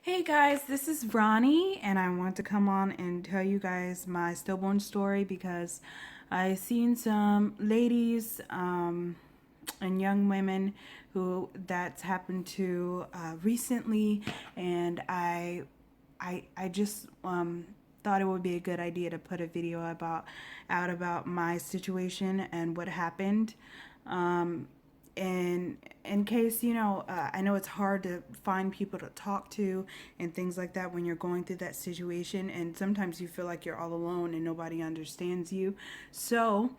Hey guys, this is Ronnie, and I want to come on and tell you guys my stillborn story because I've seen some ladies and young women who that's happened to recently, and I just thought it would be a good idea to put a video about my situation and what happened. And in case I know it's hard to find people to talk to and things like that when you're going through that situation, and sometimes you feel like you're all alone and nobody understands you. So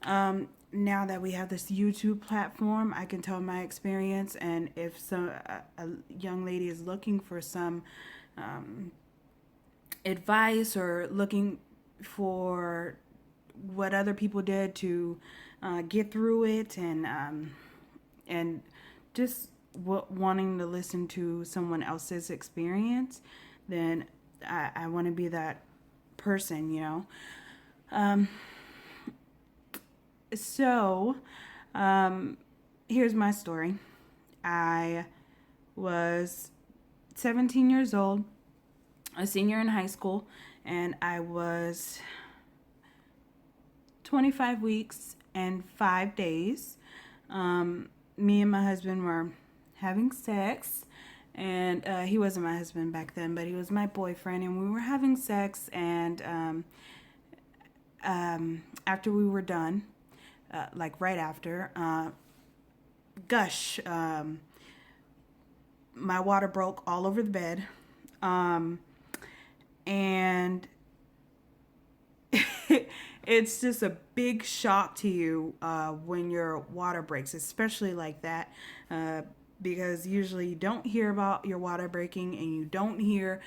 now that we have this YouTube platform, I can tell my experience, and if a young lady is looking for some advice or looking for what other people did to get through it, and just wanting to listen to someone else's experience, then I want to be that person. So, here's my story. I was 17 years old, a senior in high school, and I was 25 weeks and 5 days. Me and my husband were having sex, and he wasn't my husband back then, but he was my boyfriend, and we were having sex. And after we were done, like right after, gush, my water broke all over the bed, and it's just a big shock to you when your water breaks, especially like that, because usually you don't hear about your water breaking and you don't hear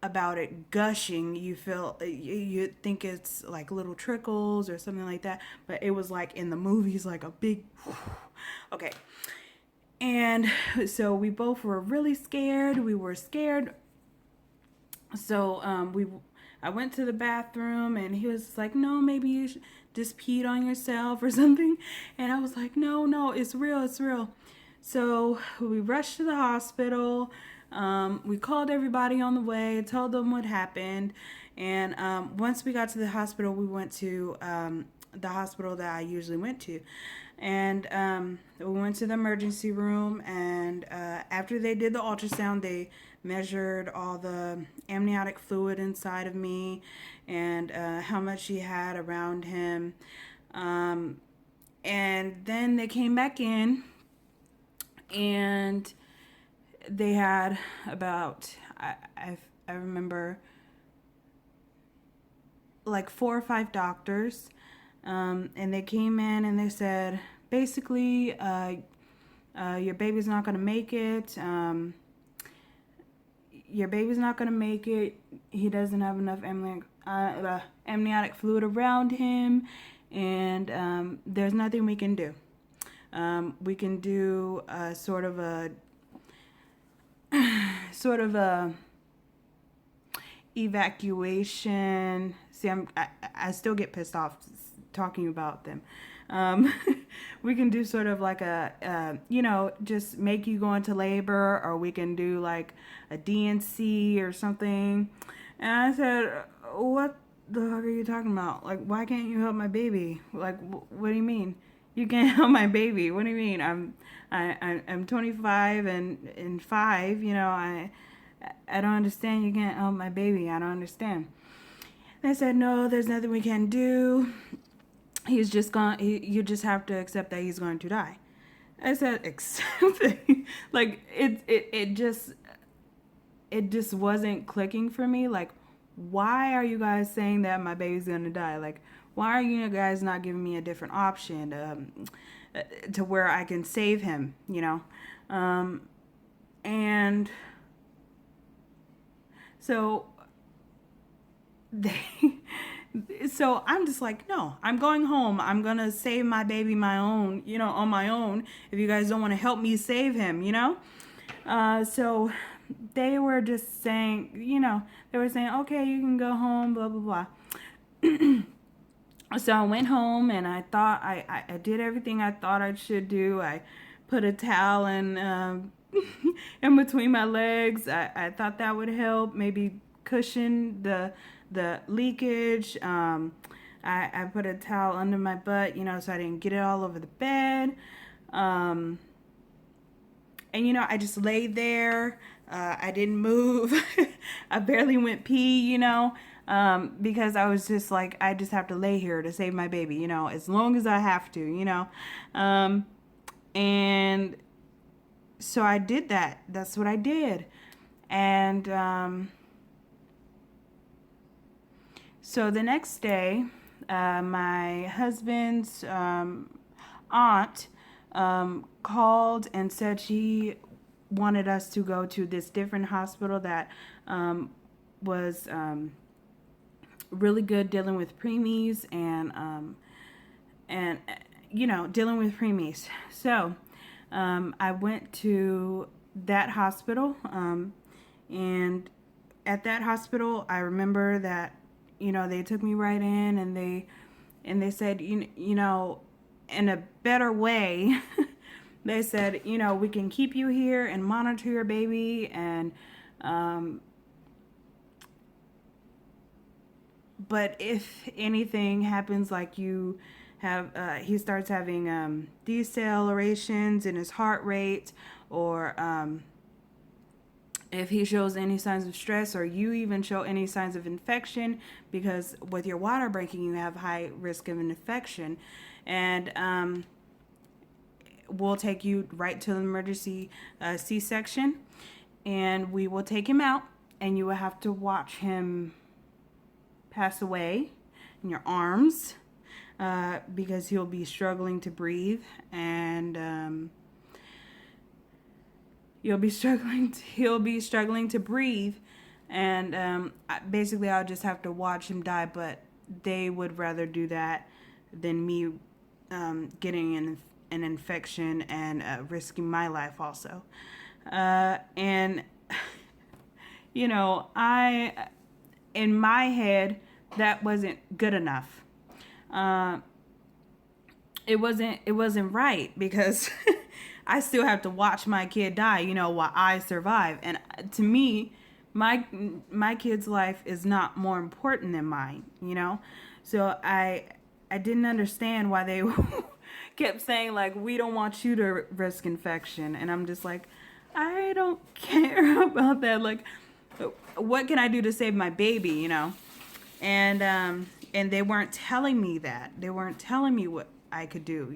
about it gushing. You think it's like little trickles or something like that, but it was like in the movies, like a big okay. And so we both were really scared. We were scared. So I went to the bathroom, and he was like, "No, maybe you just peed on yourself or something." And I was like, "No, no, it's real, it's real." So we rushed to the hospital. We called everybody on the way, told them what happened, and once we got to the hospital, we went to the hospital that I usually went to. And we went to the emergency room, and after they did the ultrasound, they measured all the amniotic fluid inside of me, and how much he had around him. And then they came back in, and they had about, I remember, like 4 or 5 doctors, and they came in and they said, basically, your baby's not going to make it. Your baby's not going to make it. He doesn't have enough amniotic fluid around him, and there's nothing we can do. We can do sort of a evacuation. See, I still get pissed off talking about them. We can do sort of like just make you go into labor, or we can do like a DNC or something. And I said, what the fuck are you talking about? Like, why can't you help my baby? Like, what do you mean? You can't help my baby? What do you mean? I'm 25 and 5. I don't understand. You can't help my baby. I don't understand. They said, no, there's nothing we can do. He's just gone. You just have to accept that he's going to die. I said, accept it. Like it just wasn't clicking for me. Like, why are you guys saying that my baby's gonna die? Like, why are you guys not giving me a different option to where I can save him? And so they so I'm just like, no, I'm going home. I'm gonna save my baby on my own, if you guys don't want to help me save him. So they were just saying, they were saying, okay, you can go home, blah blah blah. So I went home, and I thought I did everything I thought I should do. I put a towel in between my legs. I thought that would help, maybe cushion the leakage. I put a towel under my butt, so I didn't get it all over the bed. And I just laid there. I didn't move. I barely went pee, because I was just like, I just have to lay here to save my baby, as long as I have to, and so I did that. That's what I did. And so the next day, my husband's aunt called and said she wanted us to go to this different hospital that was really good dealing with preemies and dealing with preemies. So I went to that hospital, and at that hospital, I remember that they took me right in, and they said, in a better way, they said, we can keep you here and monitor your baby, and but if anything happens, like you have, he starts having decelerations in his heart rate, or if he shows any signs of stress, or you even show any signs of infection, because with your water breaking, you have high risk of an infection, and we'll take you right to the emergency C-section, and we will take him out, and you will have to watch him pass away in your arms, because he'll be struggling to breathe, and he'll be struggling to breathe, and basically I'll just have to watch him die. But they would rather do that than me getting an infection and risking my life also. And I, in my head, that wasn't good enough. It wasn't right, because I still have to watch my kid die, while I survive. And to me, my kid's life is not more important than mine, So I didn't understand why they kept saying, like, we don't want you to risk infection. And I'm just like, I don't care about that. Like, what can I do to save my baby, And they weren't telling me that. They weren't telling me what I could do,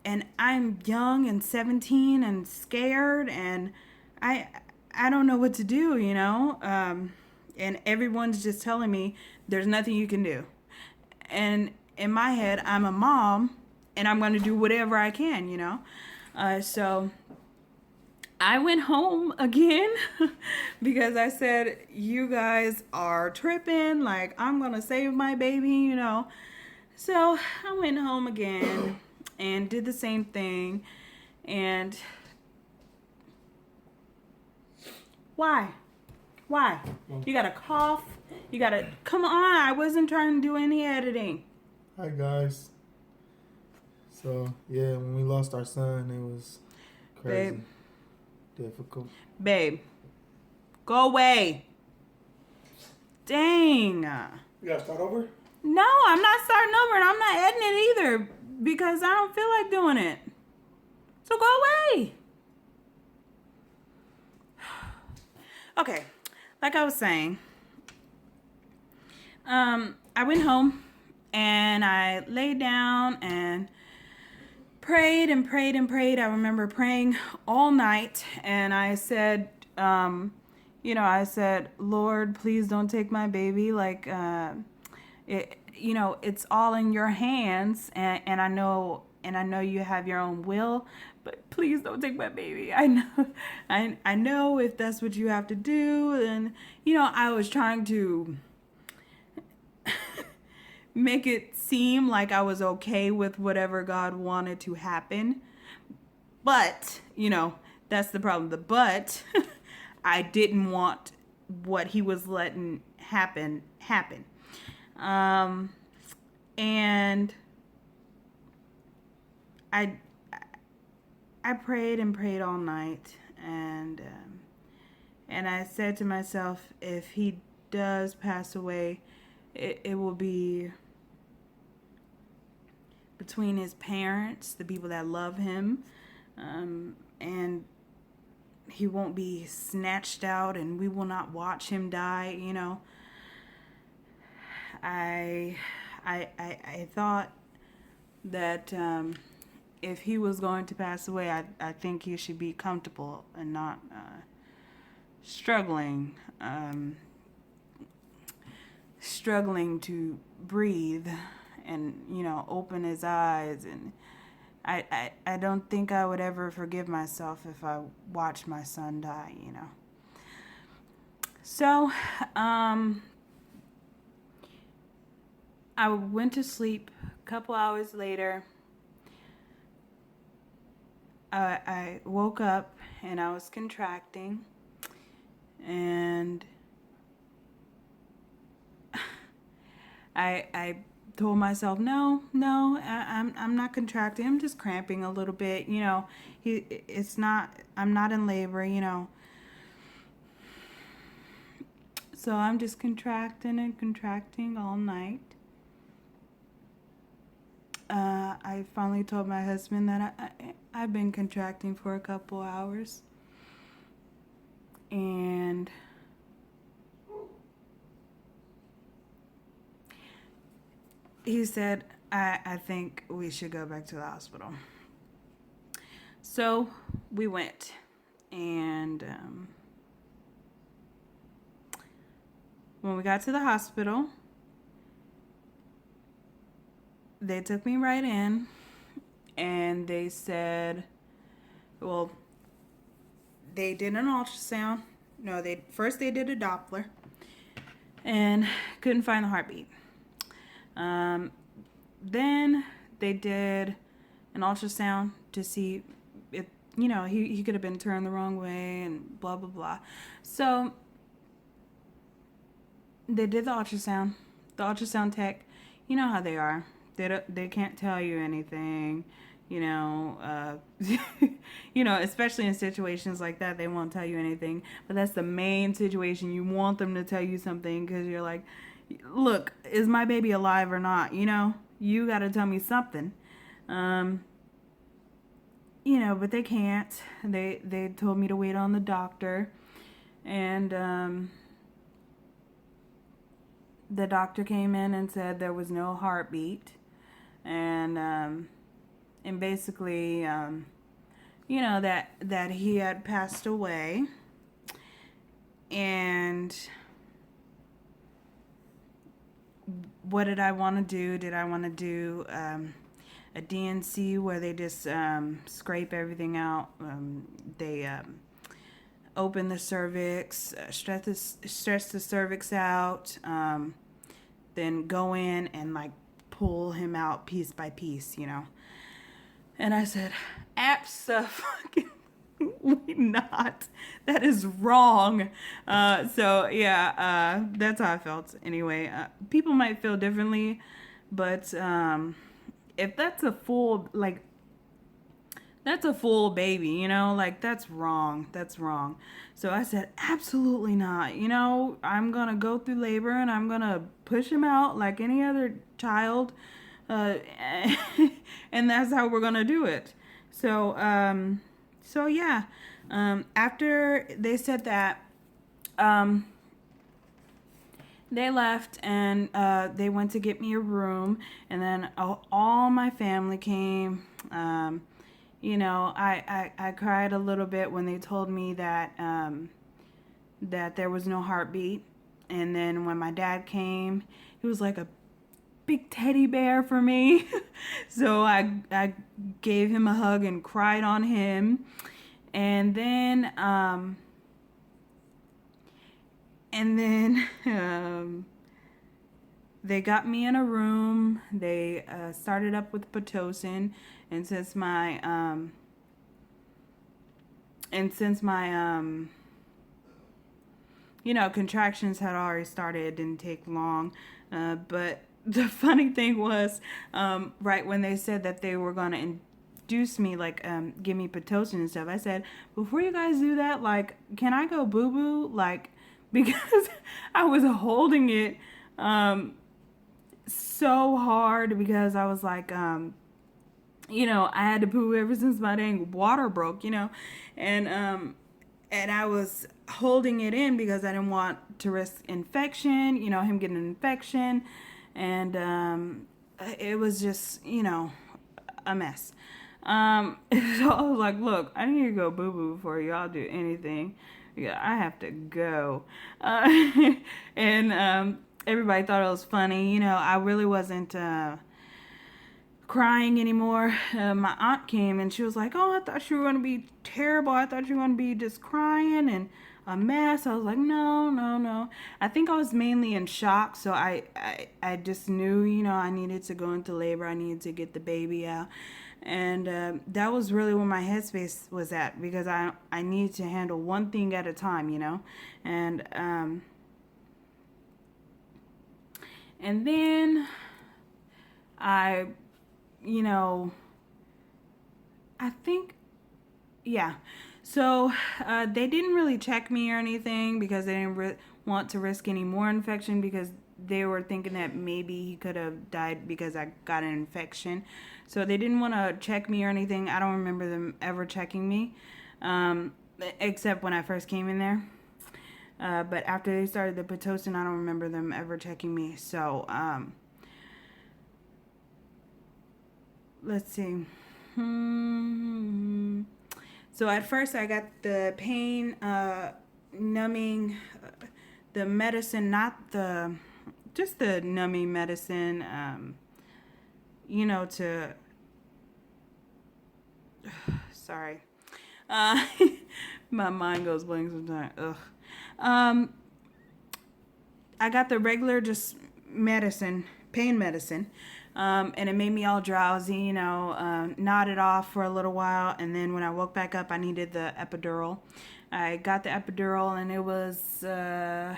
and I'm young and 17 and scared, and I don't know what to do, and everyone's just telling me there's nothing you can do. And in my head, I'm a mom, and I'm going to do whatever I can, so I went home again because I said, you guys are tripping, like, I'm going to save my baby, So I went home again and did the same thing. And why? You got to cough. You got to, come on. I wasn't trying to do any editing. Hi, guys. So, yeah, when we lost our son, it was crazy. Babe. Difficult. Babe, go away. Dang. You got to start over? No, I'm not starting over, and I'm not editing it either, because I don't feel like doing it. So go away. Okay, like I was saying, I went home, and I laid down and prayed and prayed and prayed. I remember praying all night, and I said, I said, Lord, please don't take my baby. Like, it's all in your hands, and I know you have your own will, but please don't take my baby. I know if that's what you have to do. And I was trying to make it seem like I was okay with whatever God wanted to happen, but that's the problem. But I didn't want what he was letting happen. And I prayed and prayed all night, and I said to myself, if he does pass away, it will be between his parents, the people that love him, and he won't be snatched out, and we will not watch him die. I thought that if he was going to pass away, I think he should be comfortable and not struggling, struggling to breathe and open his eyes. And I don't think I would ever forgive myself if I watched my son die. So I went to sleep. A couple hours later, I woke up and I was contracting, and I told myself, no, I'm not contracting. I'm just cramping a little bit. I'm not in labor. So I'm just contracting and contracting all night. I finally told my husband that I've been contracting for a couple hours. And he said, I think we should go back to the hospital. So we went. And when we got to the hospital, they took me right in, and they said, well, they did an ultrasound. No, first they did a Doppler and couldn't find the heartbeat. Then they did an ultrasound to see if, he could have been turned the wrong way and blah, blah, blah. So they did the ultrasound. The ultrasound tech, you know how they are. They can't tell you anything, especially in situations like that, they won't tell you anything. But that's the main situation. You want them to tell you something because you're like, look, is my baby alive or not? You got to tell me something. But they can't. They told me to wait on the doctor, and the doctor came in and said there was no heartbeat. And basically, that he had passed away. And what did I want to do? Did I want to do a DNC where they just scrape everything out? They open the cervix, stretch the cervix out, then go in and pull him out piece by piece, And I said, absolutely not. That is wrong. That's how I felt. Anyway, people might feel differently, but if that's a full baby, that's wrong. That's wrong. So I said, absolutely not. I'm going to go through labor and I'm going to push him out like any other child. And that's how we're going to do it. So after they said that, they left and they went to get me a room, and then all my family came. I cried a little bit when they told me that that there was no heartbeat. And then when my dad came, he was like a big teddy bear for me. So I gave him a hug and cried on him. And then they got me in a room. They started up with Pitocin, and since my contractions had already started, it didn't take long. But the funny thing was, right when they said that they were going to introduced me, like, give me Pitocin and stuff, I said, before you guys do that, like, can I go boo-boo? Like, because I was holding it so hard because I was like, I had to poo ever since my dang water broke, and I was holding it in because I didn't want to risk infection, him getting an infection, and it was just, a mess. So I was like, look, I need to go boo boo before y'all do anything. Yeah, I have to go. And everybody thought it was funny. I really wasn't crying anymore. My aunt came and she was like, oh, I thought you were going to be terrible. I thought you were going to be just crying and a mess. I was like, no, no, no. I think I was mainly in shock. So I just knew, I needed to go into labor. I needed to get the baby out. And that was really where my headspace was at, because I needed to handle one thing at a time, And then I think, yeah. So they didn't really check me or anything because they didn't want to risk any more infection, because they were thinking that maybe he could have died because I got an infection. So they didn't want to check me or anything. I don't remember them ever checking me, except when I first came in there. But after they started the Pitocin, I don't remember them ever checking me. So, let's see. So at first I got the pain numbing, the medicine, just the numbing medicine, to, sorry. My mind goes blank sometimes. Ugh. I got the regular just medicine, pain medicine. And it made me all drowsy, nodded off for a little while. And then when I woke back up, I needed the epidural. I got the epidural, and it was a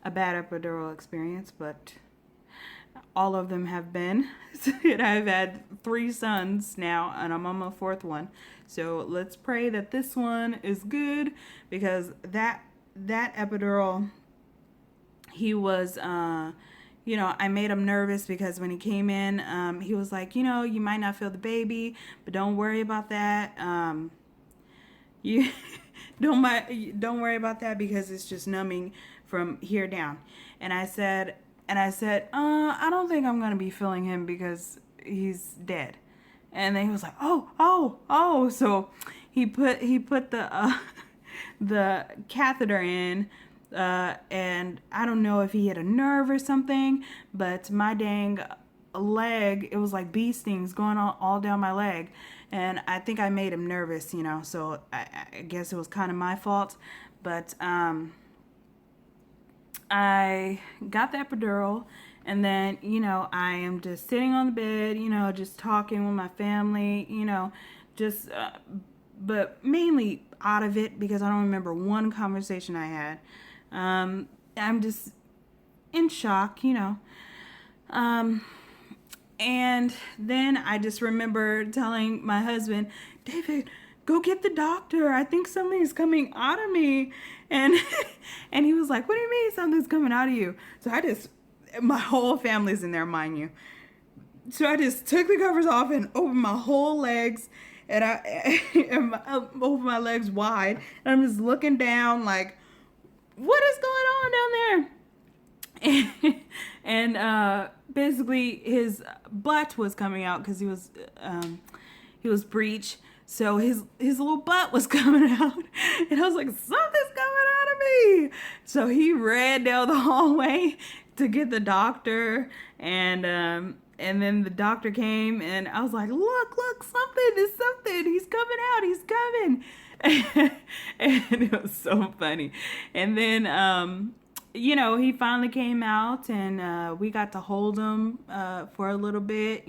bad epidural experience, but all of them have been. And I've had 3 sons now, and I'm on my 4th one. So let's pray that this one is good, because that epidural, he was... I made him nervous because when he came in, he was like, you might not feel the baby, but don't worry about that. You don't worry about that, because it's just numbing from here down. And I said, I don't think I'm gonna be feeling him because he's dead. And then he was like, oh. So he put the the catheter in. And I don't know if he hit a nerve or something, but my dang leg, it was like bee stings going all down my leg. And I think I made him nervous, so I guess it was kind of my fault. But I got the epidural, and then, I am just sitting on the bed, just talking with my family, just, but mainly out of it, because I don't remember one conversation I had. I'm just in shock, and then I just remember telling my husband, David, go get the doctor. I think something's coming out of me. And and he was like, what do you mean something's coming out of you? So my whole family's in there, mind you. So I just took the covers off and opened my whole legs, and I opened my legs wide, and I'm just looking down like, what is going on down there? And basically his butt was coming out because he was breech. So his little butt was coming out, and I was like, something's coming out of me. So he ran down the hallway to get the doctor, and then the doctor came, and I was like, look, something, he's coming out, he's coming. And it was so funny. And then he finally came out, and we got to hold him for a little bit,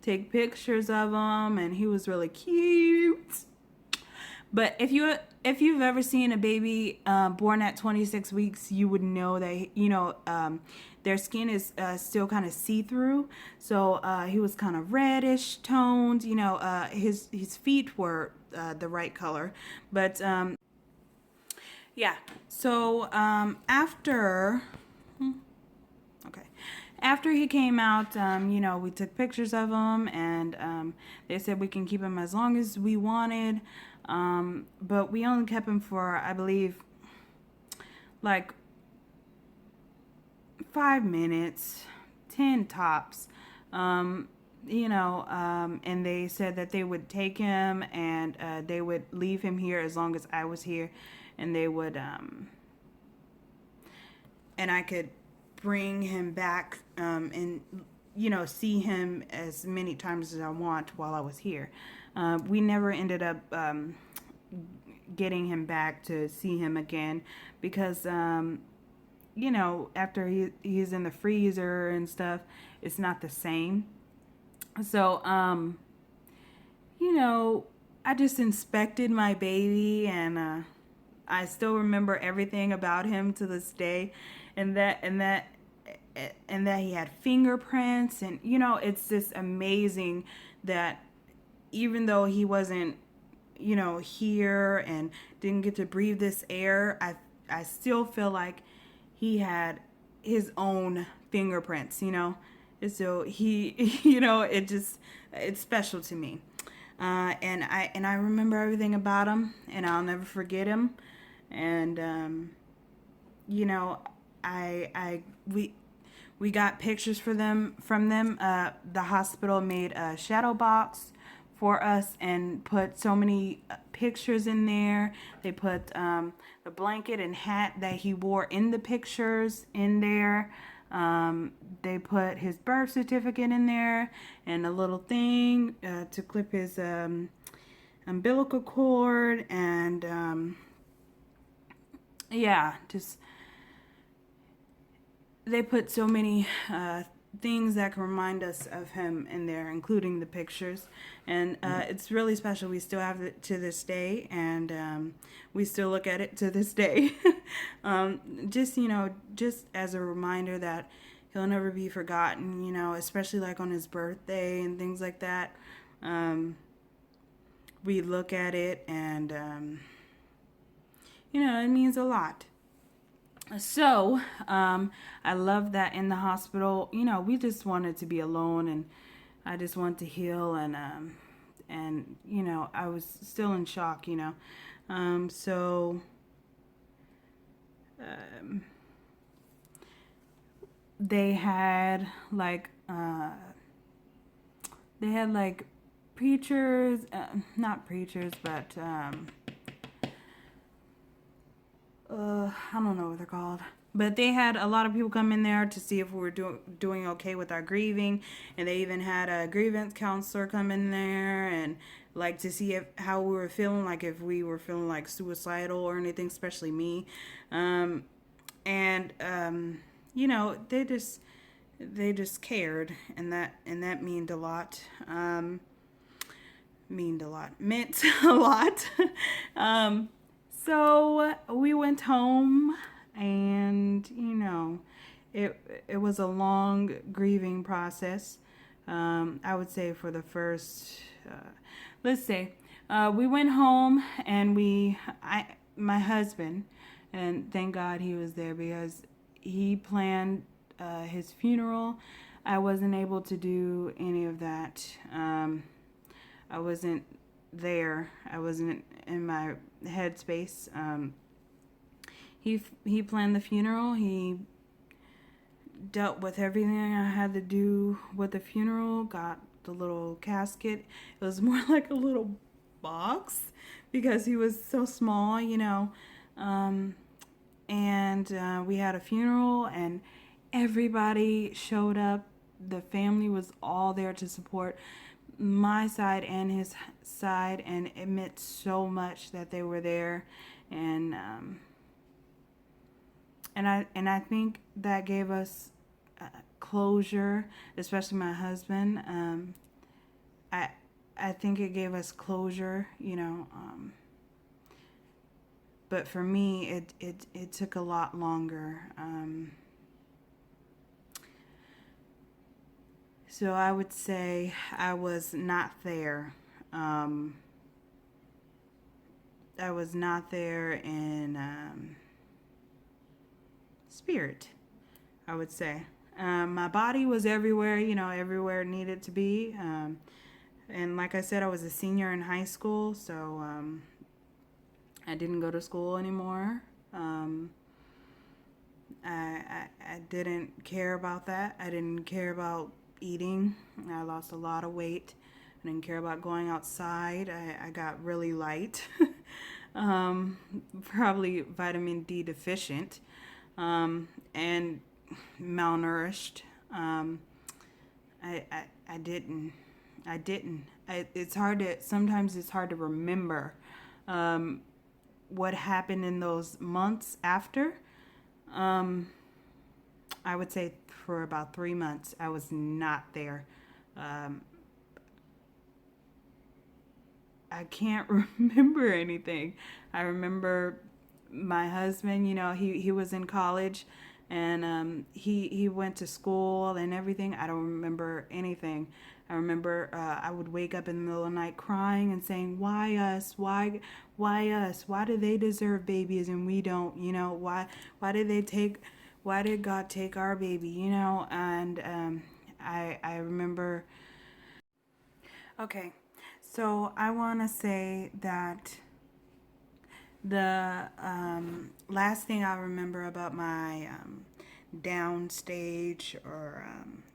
take pictures of him, and he was really cute. But if you've ever seen a baby born at 26 weeks, you would know that their skin is still kind of see-through. So he was kind of reddish toned. His feet were the right color, but yeah. So after okay. After he came out, we took pictures of him, and they said we can keep him as long as we wanted. But we only kept him for, I believe, like 5 minutes, 10 tops. And they said that they would take him and they would leave him here as long as I was here, and they would, and I could bring him back and see him as many times as I want while I was here. We never ended up getting him back to see him again because after he's in the freezer and stuff, it's not the same. So I just inspected my baby, and I still remember everything about him to this day, and that he had fingerprints, and it's just amazing that even though he wasn't here and didn't get to breathe this air, I still feel like he had his own fingerprints. So he it's special to me, and I remember everything about him, and I'll never forget him. And we got pictures from them. The hospital made a shadow box for us and put so many pictures in there. They put the blanket and hat that he wore in the pictures in there. They put his birth certificate in there and a little thing to clip his umbilical cord, and just they put so many things that can remind us of him in there, including the pictures. And it's really special. We still have it to this day, and we still look at it to this day. Just as a reminder that he'll never be forgotten, especially like on his birthday and things like that. We look at it, and it means a lot. So, I love that in the hospital, we just wanted to be alone, and I just wanted to heal, and I was still in shock, so, they had like, preachers, not preachers, but, I don't know what they're called, but they had a lot of people come in there to see if we were doing okay with our grieving, and they even had a grievance counselor come in there and like to see how we were feeling, like if we were feeling like suicidal or anything, especially me, and they just cared, and that meant a lot. Meant a lot. So we went home, and it was a long grieving process. I would say for the first, we went home, and my husband, and thank God he was there because he planned his funeral. I wasn't able to do any of that. I wasn't there. I wasn't in my headspace. He planned the funeral. He dealt with everything I had to do with the funeral. Got the little casket. It was more like a little box because he was so small, and we had a funeral, and everybody showed up. The family was all there to support my side and his side, and it meant so much that they were there, and I think that gave us closure, especially my husband. I think it gave us closure, but for me it took a lot longer. So I would say I was not there. Um, I was not there in spirit, I would say. My body was everywhere, everywhere it needed to be. And like I said, I was a senior in high school, so I didn't go to school anymore. Um, I didn't care about that. I didn't care about eating. I lost a lot of weight. I didn't care about going outside. I got really light. um, Probably vitamin D deficient, and malnourished. Um, I didn't. I didn't. It's hard to, sometimes it's hard to remember um, what happened in those months after. Um, I would say for about 3 months, I was not there. Um, I can't remember anything. I remember my husband, he was in college, and he went to school and everything. I don't remember anything. I remember I would wake up in the middle of the night crying and saying, "Why us? Why us? Why do they deserve babies and we don't? Why did they take? Why did God take our baby? And I remember. Okay, so I want to say that the last thing I remember about my down stage, or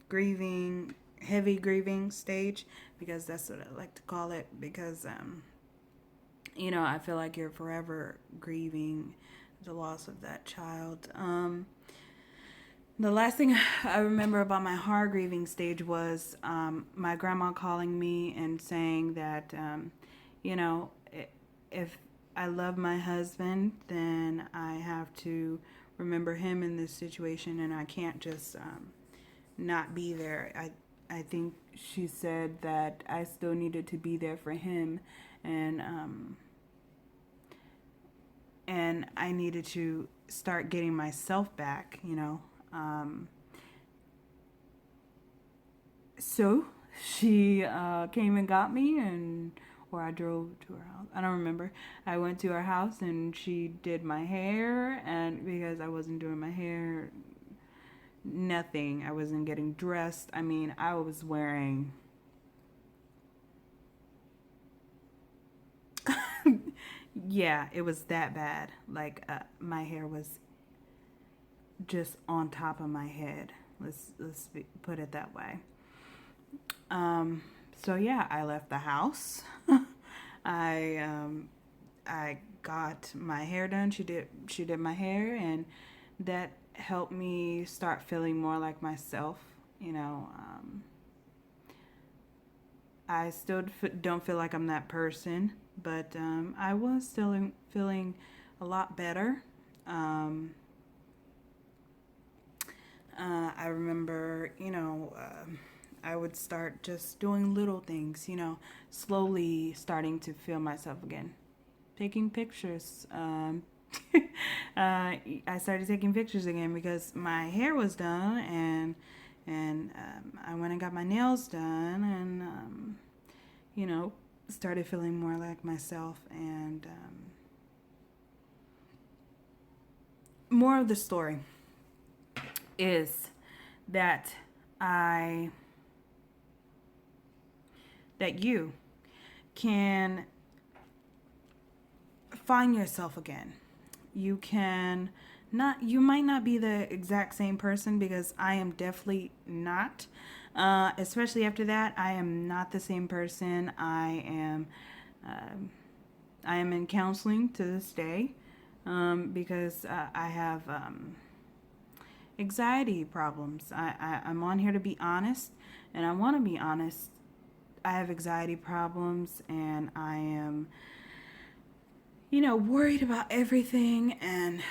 grieving, heavy grieving stage, because that's what I like to call it, because I feel like you're forever grieving the loss of that child. The last thing I remember about my hard grieving stage was my grandma calling me and saying that, you know, if I love my husband, then I have to remember him in this situation, and I can't just not be there. I think she said that I still needed to be there for him, and I needed to start getting myself back. Um, so she came and got me, or I drove to her house. I don't remember. I went to her house and she did my hair, and because I wasn't doing my hair, nothing. I wasn't getting dressed. I mean, I was wearing. Yeah, it was that bad. Like my hair was just on top of my head. Put it that way. Um, so yeah, I left the house. I I got my hair done. She did my hair, and that helped me start feeling more like myself. You know, I still don't feel like I'm that person, but I was still feeling a lot better. Um, I remember, I would start just doing little things, slowly starting to feel myself again. Taking pictures. I started taking pictures again because my hair was done, and I went and got my nails done, and you know started feeling more like myself. And more of the story is that I that you can find yourself again. You might not be the exact same person, because I am definitely not. Especially after that, I am not the same person. I am in counseling to this day, because I have anxiety problems. I'm on here to be honest, and I want to be honest. I have anxiety problems, and I am, worried about everything. And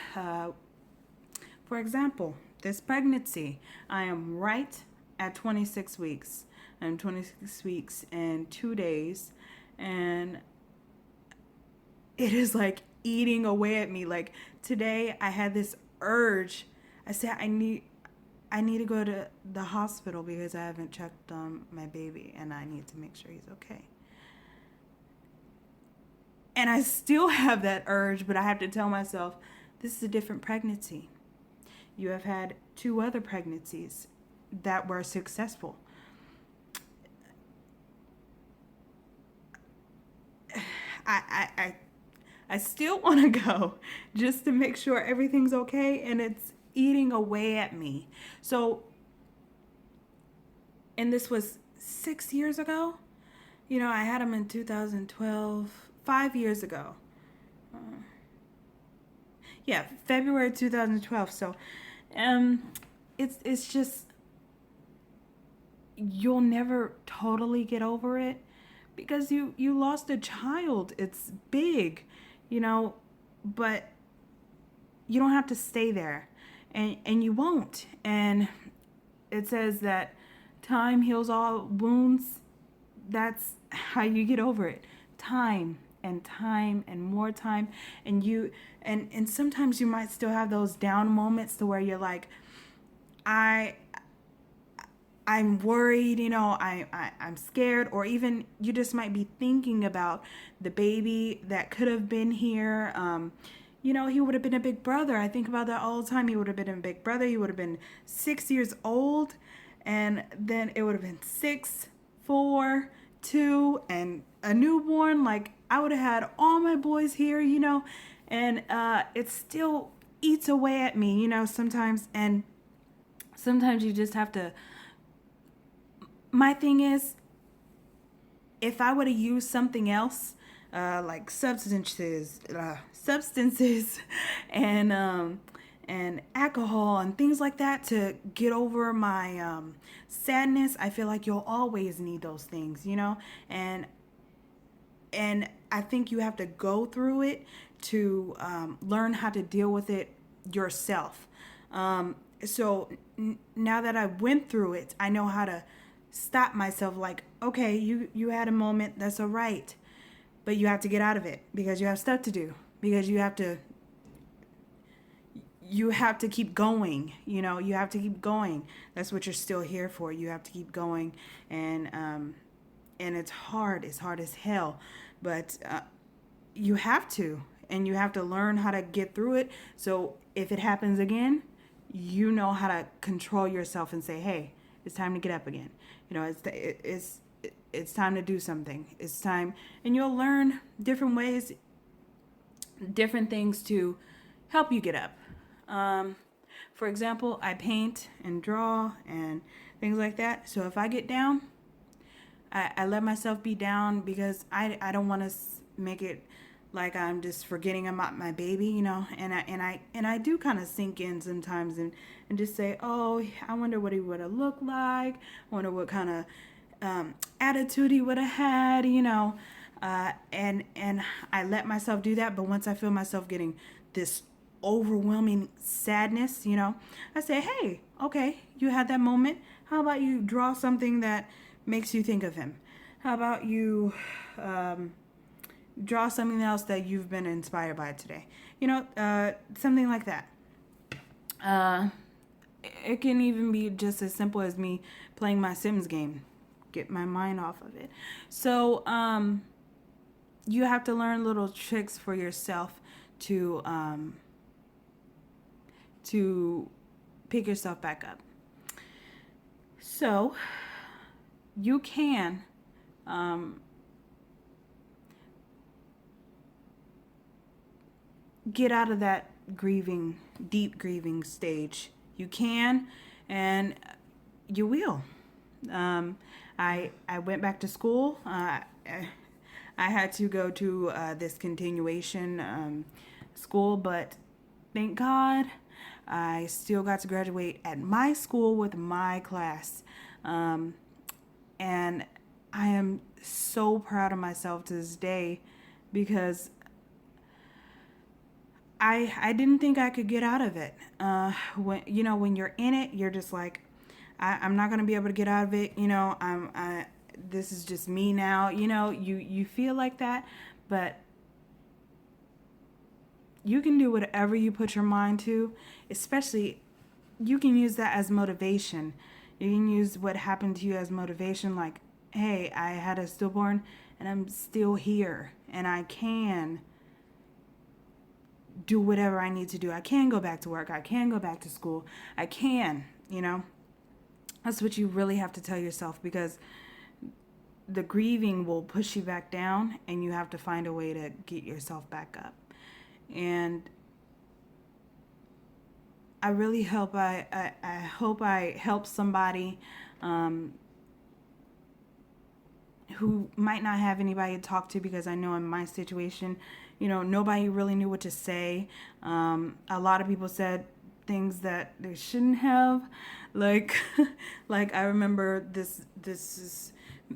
for example, this pregnancy, I am right at 26 weeks. I'm 26 weeks and 2 days, and it is like eating away at me. Like today, I had this urge. I said, I need to go to the hospital because I haven't checked on my baby and I need to make sure he's okay. And I still have that urge, but I have to tell myself, this is a different pregnancy. You have had 2 other pregnancies that were successful. I I still want to go just to make sure everything's okay, and it's eating away at me. So, and this was 6 years ago. I had him in 2012, 5 years ago. Uh, yeah, February 2012. So, um, it's just you'll never totally get over it because you lost a child. It's big, you know, but you don't have to stay there, and you won't. And it says that time heals all wounds. That's how you get over it. Time and more time, and sometimes you might still have those down moments to where you're like, I I'm worried, I'm scared, or even you just might be thinking about the baby that could have been here. He would have been a big brother. I think about that all the time. He would have been a big brother. He would have been 6 years old, and then it would have been 6, 4, 2, and a newborn. Like, I would have had all my boys here, and it still eats away at me, sometimes. And sometimes you just have to. My thing is, if I would have used something else, like substances, and alcohol and things like that to get over my sadness, I feel like you'll always need those things, and I think you have to go through it to learn how to deal with it yourself. Now that I went through it, I know how to stop myself. Like, okay, you had a moment, that's all right, but you have to get out of it because you have stuff to do, because you have to keep going. You have to keep going. That's what you're still here for. You have to keep going. And it's hard as hell, but you have to, and you have to learn how to get through it. So if it happens again, you know how to control yourself and say, hey, it's time to get up again. It's time to do something. It's time, and you'll learn different ways, different things to help you get up. For example, I paint and draw and things like that. So if I get down, I let myself be down because I don't want to make it like I'm just forgetting about my baby, and I do kind of sink in sometimes and just say, oh, I wonder what he would have looked like. I wonder what kind of attitude he would have had, and I let myself do that. But once I feel myself getting this overwhelming sadness, I say, hey, okay, you had that moment. How about you draw something that makes you think of him? How about you draw something else that you've been inspired by today? Something like that. It can even be just as simple as me playing my Sims game. Get my mind off of it. So you have to learn little tricks for yourself to pick yourself back up. So you can get out of that deep grieving stage. You can, and you will. I went back to school. I had to go to this continuation school, but thank God I still got to graduate at my school with my class. And I am so proud of myself to this day because I didn't think I could get out of it. When you're in it, you're just like, I'm not gonna be able to get out of it. This is just me now. You feel like that, but you can do whatever you put your mind to, especially you can use that as motivation. You can use what happened to you as motivation, like, hey, I had a stillborn and I'm still here and I can do whatever I need to do. I can go back to work. I can go back to school. I can, you know. That's what you really have to tell yourself, because the grieving will push you back down and you have to find a way to get yourself back up. And I really hope I hope I help somebody who might not have anybody to talk to, because I know in my situation, you know, nobody really knew what to say. A lot of people said things that they shouldn't have. Like, like I remember this is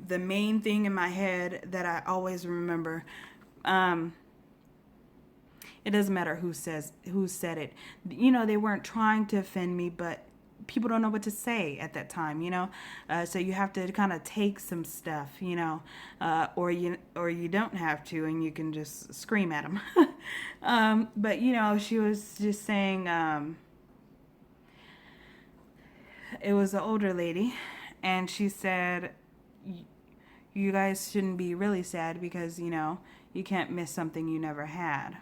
the main thing in my head that I always remember. It doesn't matter who said it. You know, they weren't trying to offend me, but people don't know what to say at that time, you know. So you have to kind of take some stuff, you know, or you don't have to, and you can just scream at them. But you know, she was just saying, it was an older lady, and she said, you guys shouldn't be really sad because, you know, you can't miss something you never had.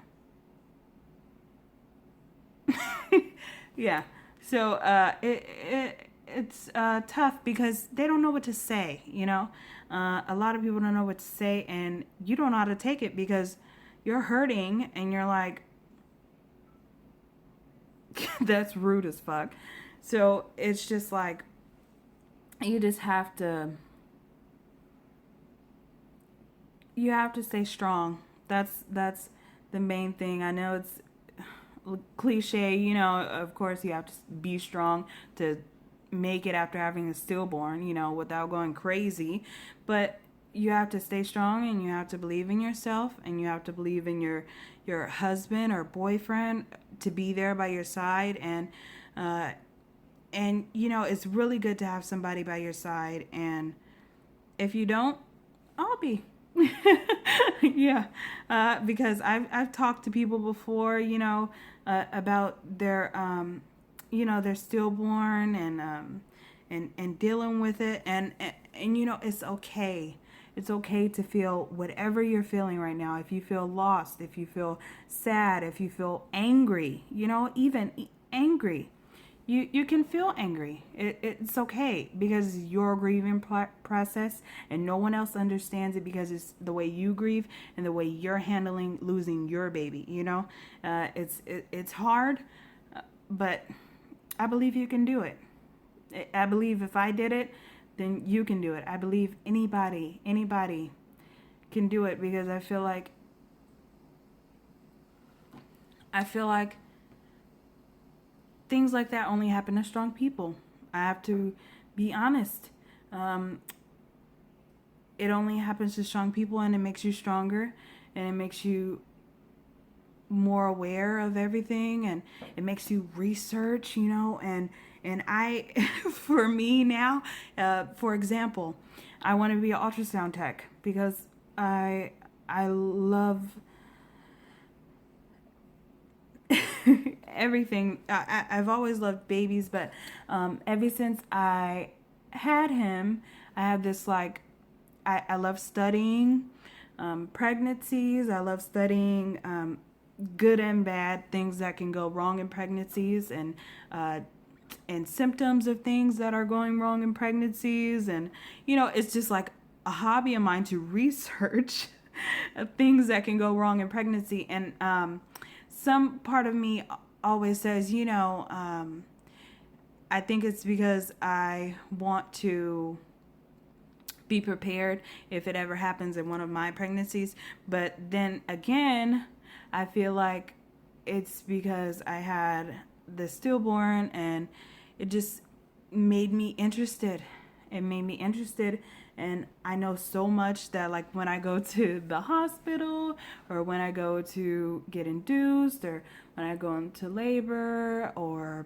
Yeah. So it's tough because they don't know what to say, you know. A lot of people don't know what to say, and you don't know how to take it because you're hurting and you're like, that's rude as fuck. So it's just like, you just have to, you have to stay strong. That's the main thing. I know it's cliche, you know, of course you have to be strong to make it after having a stillborn, you know, without going crazy. But you have to stay strong, and you have to believe in yourself, and you have to believe in your husband or boyfriend to be there by your side. And you know, it's really good to have somebody by your side, and if you don't, I'll be. Yeah, because I've talked to people before, you know, about their you know, their stillborn, and dealing with it, and you know, it's okay. It's okay to feel whatever you're feeling right now. If you feel lost, if you feel sad, if you feel angry, you know, even angry. You can feel angry. It's okay, because your grieving process, and no one else understands it, because it's the way you grieve and the way you're handling losing your baby. You know, it's hard, but I believe you can do it. I believe if I did it, then you can do it. I believe anybody can do it, because I feel like things like that only happen to strong people. I have to be honest. It only happens to strong people, and it makes you stronger, and it makes you more aware of everything, and it makes you research, you know. And I, for me now, for example, I want to be an ultrasound tech, because I love everything. I've always loved babies, but ever since I had him, I have this like, I love studying pregnancies. I love studying good and bad things that can go wrong in pregnancies, and symptoms of things that are going wrong in pregnancies. And you know, it's just like a hobby of mine to research things that can go wrong in pregnancy. And some part of me always says, you know, I think it's because I want to be prepared if it ever happens in one of my pregnancies. But then again, I feel like it's because I had the stillborn, and it just made me interested. It made me interested, and I know so much that, like, when I go to the hospital, or when I go to get induced, or when I go into labor, or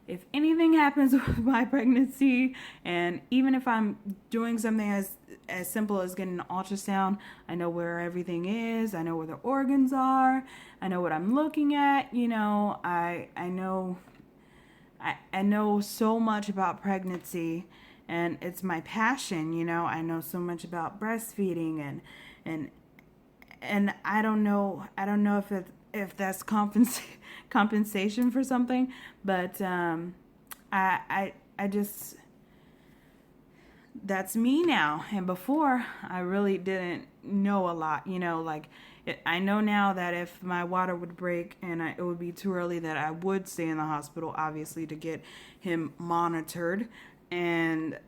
if anything happens with my pregnancy, and even if I'm doing something as simple as getting an ultrasound, I know where everything is. I know where the organs are. I know what I'm looking at. You know, I know I know so much about pregnancy, and it's my passion. I know so much about breastfeeding, and I don't know. If that's compensation for something, but I just, that's me now. And before, I really didn't know a lot. Like I know now that if my water would break and it would be too early, that I would stay in the hospital, obviously, to get him monitored. And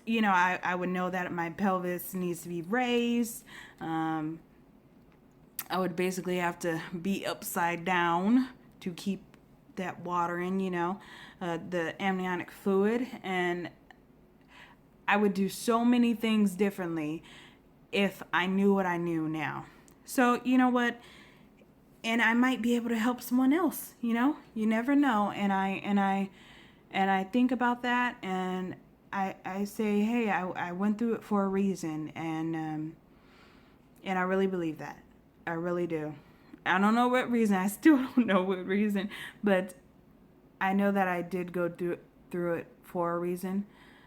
I would know that my pelvis needs to be raised. I would basically have to be upside down to keep that water in, the amniotic fluid. And I would do so many things differently if I knew what I knew now. So, you know what? And I might be able to help someone else, You never know. And I think about that, and I say, hey, I went through it for a reason, and I really believe that. I really do. I don't know what reason. I still don't know what reason, but I know that I did go through it for a reason,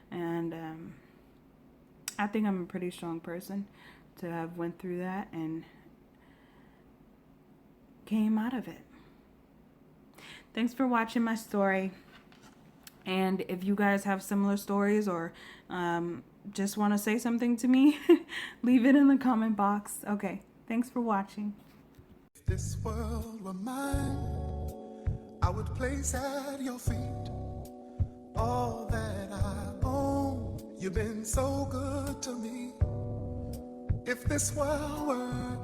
and I think I'm a pretty strong person to have went through that and came out of it. Thanks for watching my story. And if you guys have similar stories, or just want to say something to me, leave it in the comment box. Okay, thanks for watching. If this world were mine, I would place at your feet all that I own. You've been so good to me. If this world were